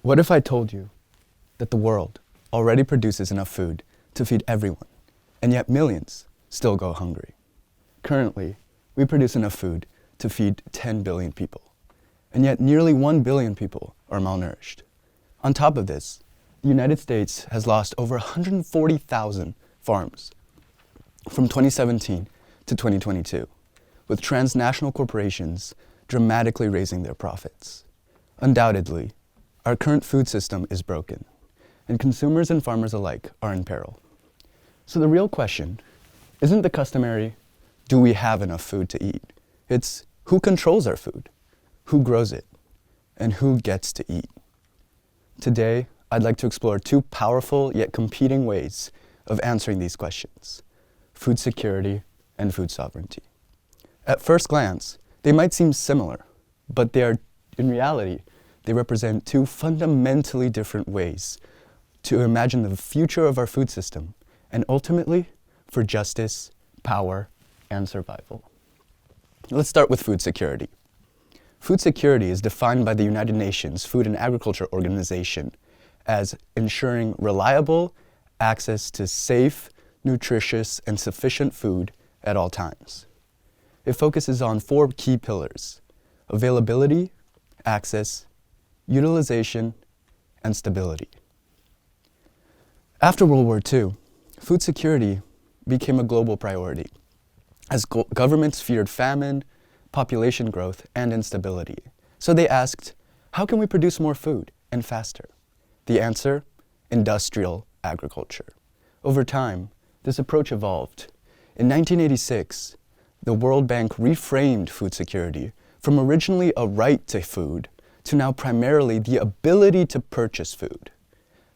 What if I told you that the world already produces enough food to feed everyone, and yet millions still go hungry? Currently, we produce enough food to feed 10 billion people, and yet nearly 1 billion people are malnourished. On top of this, the United States has lost over 140,000 farms from 2017 to 2022, with transnational corporations dramatically raising their profits. Undoubtedly, our current food system is broken, and consumers and farmers alike are in peril. So the real question isn't the customary, do we have enough food to eat? It's who controls our food, who grows it, and who gets to eat. Today, I'd like to explore two powerful yet competing ways of answering these questions: food security and food sovereignty. At first glance, they might seem similar, but in reality, they represent two fundamentally different ways to imagine the future of our food system, and ultimately, for justice, power, and survival. Let's start with food security. Food security is defined by the United Nations Food and Agriculture Organization as ensuring reliable access to safe, nutritious, and sufficient food at all times. It focuses on four key pillars: availability, access, utilization, and stability. After World War II, food security became a global priority as governments feared famine, population growth, and instability. So they asked, how can we produce more food and faster? The answer: industrial agriculture. Over time, this approach evolved. In 1986, the World Bank reframed food security from originally a right to food to now primarily the ability to purchase food.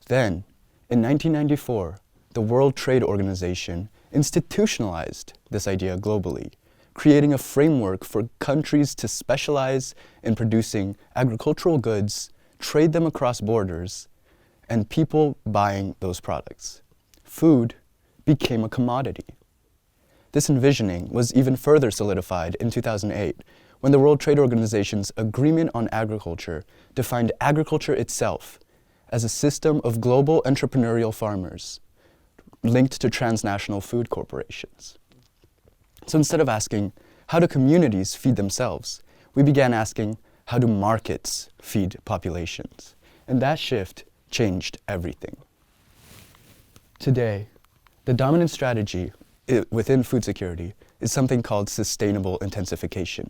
Then, in 1994, the World Trade Organization institutionalized this idea globally, creating a framework for countries to specialize in producing agricultural goods, trade them across borders, and people buying those products. Food became a commodity. This envisioning was even further solidified in 2008, when the World Trade Organization's Agreement on Agriculture defined agriculture itself as a system of global entrepreneurial farmers linked to transnational food corporations. So instead of asking, how do communities feed themselves, we began asking, how do markets feed populations? And that shift changed everything. Today, the dominant strategy within food security is something called sustainable intensification.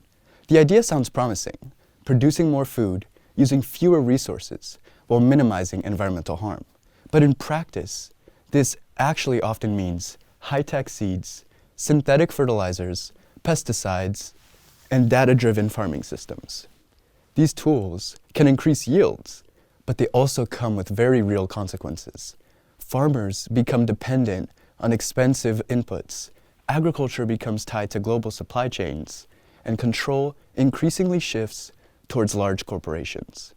The idea sounds promising: producing more food using fewer resources while minimizing environmental harm. But in practice, this actually often means high-tech seeds, synthetic fertilizers, pesticides, and data-driven farming systems. These tools can increase yields, but they also come with very real consequences. Farmers become dependent on expensive inputs, agriculture becomes tied to global supply chains, and control increasingly shifts towards large corporations.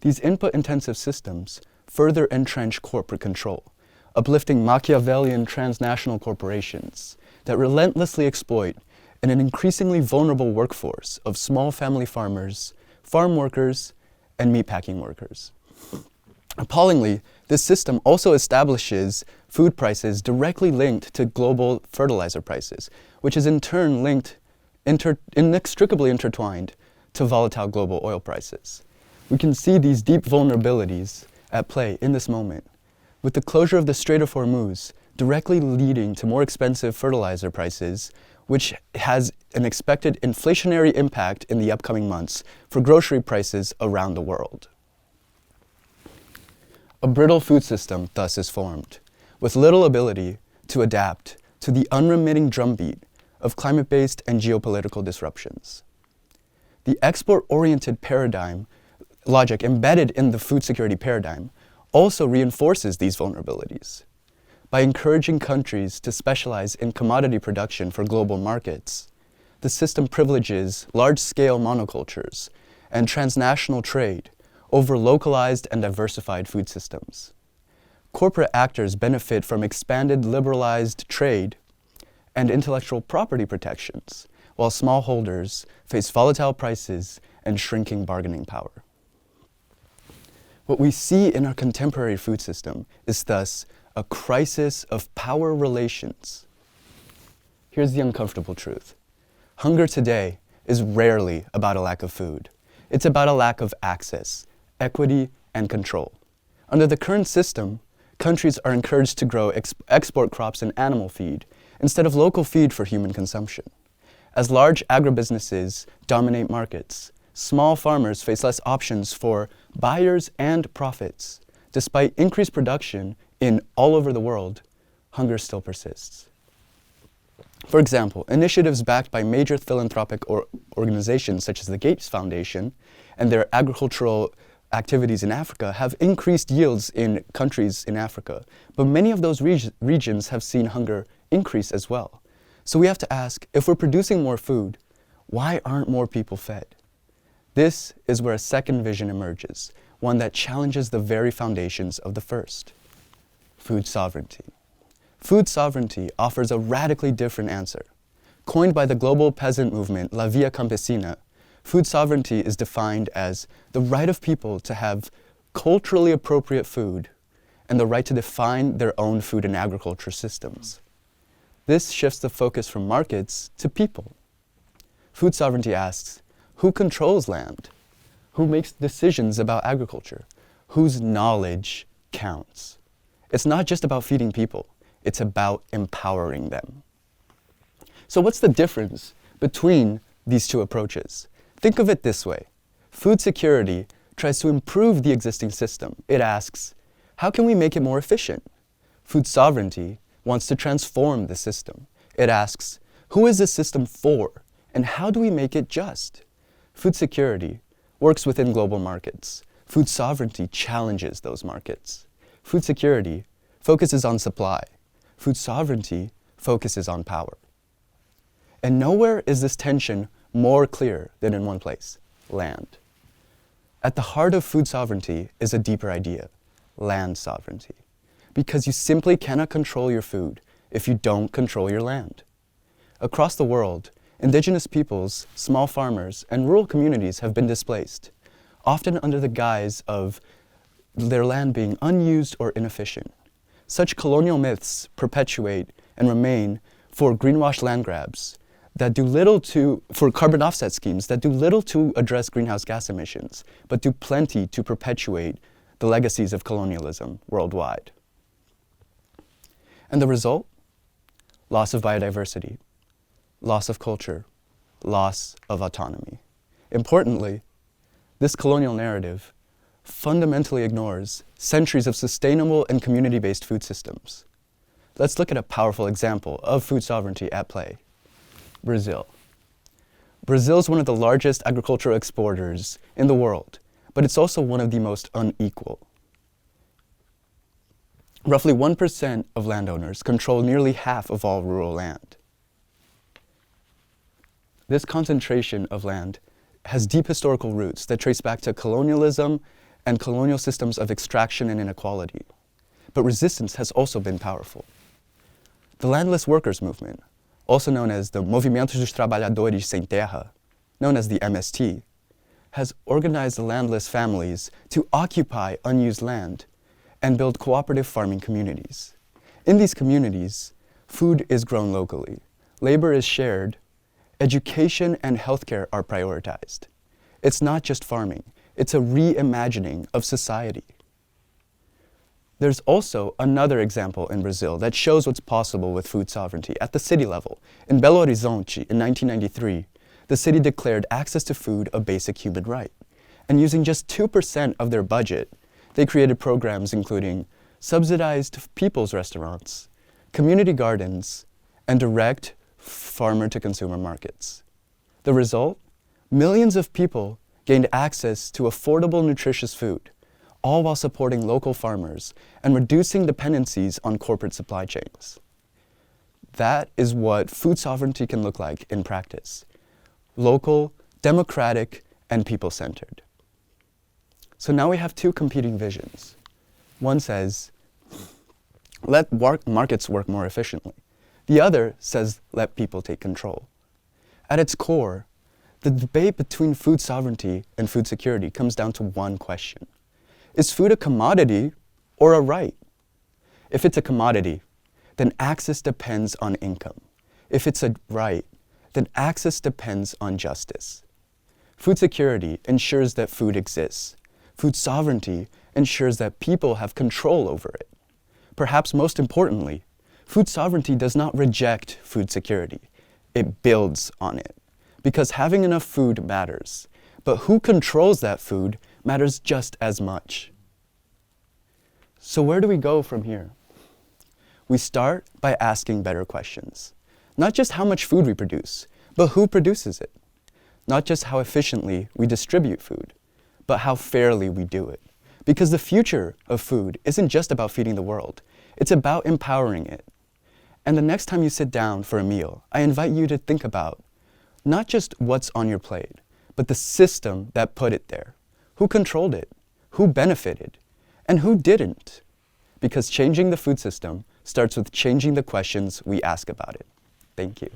These input-intensive systems further entrench corporate control, uplifting Machiavellian transnational corporations that relentlessly exploit an increasingly vulnerable workforce of small family farmers, farm workers, and meatpacking workers. Appallingly, this system also establishes food prices directly linked to global fertilizer prices, which is in turn inextricably intertwined to volatile global oil prices. We can see these deep vulnerabilities at play in this moment, with the closure of the Strait of Hormuz directly leading to more expensive fertilizer prices, which has an expected inflationary impact in the upcoming months for grocery prices around the world. A brittle food system thus is formed, with little ability to adapt to the unremitting drumbeat of climate-based and geopolitical disruptions. The export-oriented paradigm logic embedded in the food security paradigm also reinforces these vulnerabilities. By encouraging countries to specialize in commodity production for global markets, the system privileges large-scale monocultures and transnational trade over localized and diversified food systems. Corporate actors benefit from expanded liberalized trade and intellectual property protections, while smallholders face volatile prices and shrinking bargaining power. What we see in our contemporary food system is thus a crisis of power relations. Here's the uncomfortable truth. Hunger today is rarely about a lack of food. It's about a lack of access, equity, and control. Under the current system, countries are encouraged to grow export crops and animal feed instead of local feed for human consumption. As large agribusinesses dominate markets, small farmers face less options for buyers and profits. Despite increased production in all over the world, hunger still persists. For example, initiatives backed by major philanthropic organizations such as the Gates Foundation and their agricultural activities in Africa have increased yields in countries in Africa, but many of those regions have seen hunger increase as well. So we have to ask, if we're producing more food, why aren't more people fed? This is where a second vision emerges, one that challenges the very foundations of the first: food sovereignty. Food sovereignty offers a radically different answer. Coined by the global peasant movement, La Via Campesina, food sovereignty is defined as the right of people to have culturally appropriate food and the right to define their own food and agriculture systems. This shifts the focus from markets to people. Food sovereignty asks, who controls land? Who makes decisions about agriculture? Whose knowledge counts? It's not just about feeding people, it's about empowering them. So what's the difference between these two approaches? Think of it this way. Food security tries to improve the existing system. It asks, how can we make it more efficient? Food sovereignty wants to transform the system. It asks, who is this system for, and how do we make it just? Food security works within global markets. Food sovereignty challenges those markets. Food security focuses on supply. Food sovereignty focuses on power. And nowhere is this tension more clear than in one place: land. At the heart of food sovereignty is a deeper idea: land sovereignty. Because you simply cannot control your food if you don't control your land. Across the world, indigenous peoples, small farmers, and rural communities have been displaced, often under the guise of their land being unused or inefficient. Such colonial myths perpetuate and remain for greenwash land grabs that do little for carbon offset schemes that do little to address greenhouse gas emissions, but do plenty to perpetuate the legacies of colonialism worldwide. And the result? Loss of biodiversity, loss of culture, loss of autonomy. Importantly, this colonial narrative fundamentally ignores centuries of sustainable and community-based food systems. Let's look at a powerful example of food sovereignty at play: Brazil. Brazil is one of the largest agricultural exporters in the world, but it's also one of the most unequal. Roughly 1% of landowners control nearly half of all rural land. This concentration of land has deep historical roots that trace back to colonialism and colonial systems of extraction and inequality. But resistance has also been powerful. The landless workers movement, also known as the Movimento dos Trabalhadores Sem Terra, known as the MST, has organized the landless families to occupy unused land and build cooperative farming communities. In these communities, food is grown locally, labor is shared, education and healthcare are prioritized. It's not just farming, it's a reimagining of society. There's also another example in Brazil that shows what's possible with food sovereignty at the city level. In Belo Horizonte in 1993, the city declared access to food a basic human right. And using just 2% of their budget, they created programs including subsidized people's restaurants, community gardens, and direct farmer-to-consumer markets. The result? Millions of people gained access to affordable, nutritious food, all while supporting local farmers and reducing dependencies on corporate supply chains. That is what food sovereignty can look like in practice: local, democratic, and people-centered. So now we have two competing visions. One says, let markets work more efficiently. The other says, let people take control. At its core, the debate between food sovereignty and food security comes down to one question. Is food a commodity or a right? If it's a commodity, then access depends on income. If it's a right, then access depends on justice. Food security ensures that food exists. Food sovereignty ensures that people have control over it. Perhaps most importantly, food sovereignty does not reject food security. It builds on it. Because having enough food matters, but who controls that food matters just as much. So where do we go from here? We start by asking better questions. Not just how much food we produce, but who produces it. Not just how efficiently we distribute food, but how fairly we do it. Because the future of food isn't just about feeding the world, it's about empowering it. And the next time you sit down for a meal, I invite you to think about not just what's on your plate, but the system that put it there. Who controlled it? Who benefited? And who didn't? Because changing the food system starts with changing the questions we ask about it. Thank you.